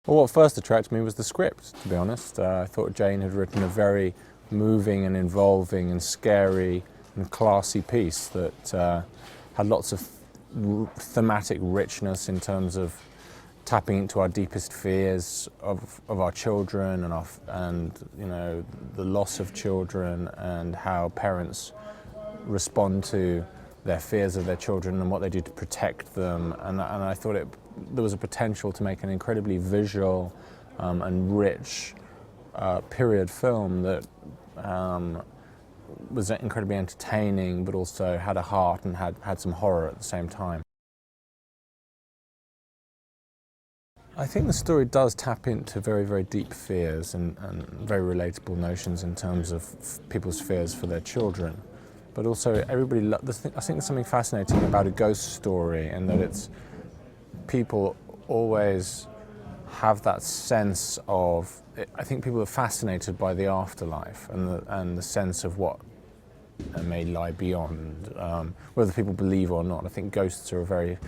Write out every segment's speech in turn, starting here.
Well, what first attracted me was the script, to be honest. I thought Jane had written a very moving and involving and scary and classy piece that had lots of thematic richness in terms of tapping into our deepest fears of our children and you know, the loss of children and how parents respond to their fears of their children and what they do to protect them. And I thought there was a potential to make an incredibly visual and rich period film that was incredibly entertaining, but also had a heart and had some horror at the same time. I think the story does tap into very, very deep fears and very relatable notions in terms of people's fears for their children. But also, I think there's something fascinating about a ghost story, and that it's people always have that sense of. I think people are fascinated by the afterlife and the sense of what may lie beyond, whether people believe or not. I think ghosts are a very,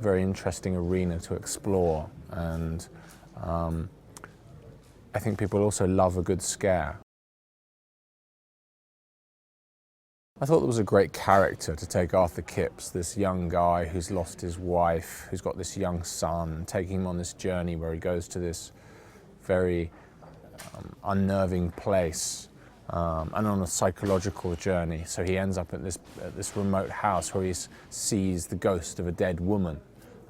very interesting arena to explore, and I think people also love a good scare. I thought there was a great character to take Arthur Kipps, this young guy who's lost his wife, who's got this young son, taking him on this journey where he goes to this very unnerving place and on a psychological journey. So he ends up at this remote house where he sees the ghost of a dead woman.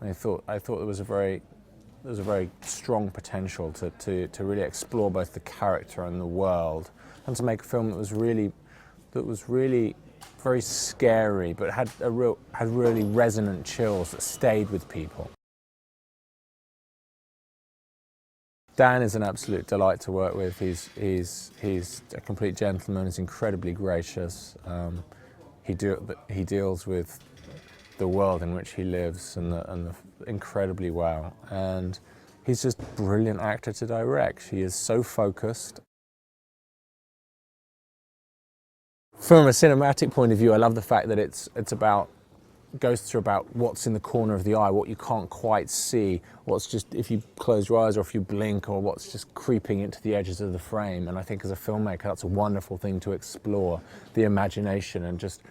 And I thought there was a very strong potential to really explore both the character and the world, and to make a film that was really very scary, but had really resonant chills that stayed with people. Dan is an absolute delight to work with. He's a complete gentleman. He's incredibly gracious. He deals with the world in which he lives and incredibly well. And he's just a brilliant actor to direct. He is so focused. From a cinematic point of view, I love the fact that goes through about what's in the corner of the eye, what you can't quite see, what's just if you close your eyes or if you blink, or what's just creeping into the edges of the frame. And I think as a filmmaker, that's a wonderful thing to explore, the imagination and just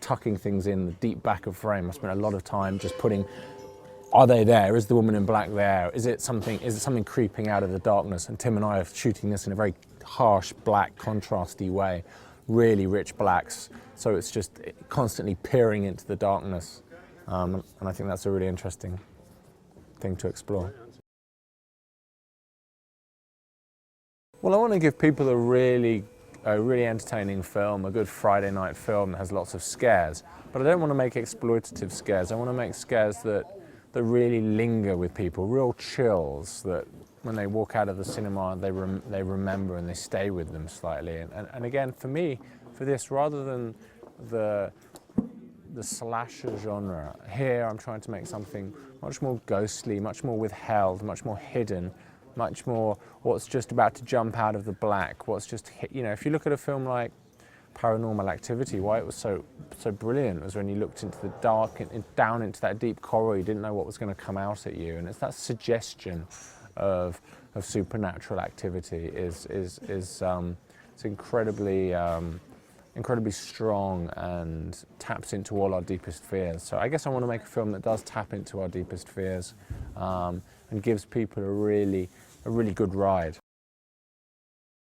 tucking things in the deep back of frame. I spent a lot of time just putting, are they there? Is the woman in black there? Is it something creeping out of the darkness? And Tim and I are shooting this in a very harsh, black, contrasty way. Really rich blacks, so it's just constantly peering into the darkness, and I think that's a really interesting thing to explore. Well, I want to give people a really entertaining film, a good Friday night film that has lots of scares, but I don't want to make exploitative scares. I want to make scares that really linger with people, real chills that when they walk out of the cinema, they remember and they stay with them slightly. And again, for me, for this, rather than the slasher genre, here I'm trying to make something much more ghostly, much more withheld, much more hidden, much more what's just about to jump out of the black, what's just, you know, if you look at a film like Paranormal Activity, why it was so brilliant was when you looked into the dark, down into that deep corridor, you didn't know what was going to come out at you, and it's that suggestion of supernatural activity is it's incredibly strong and taps into all our deepest fears. So I guess I want to make a film that does tap into our deepest fears and gives people a really good ride.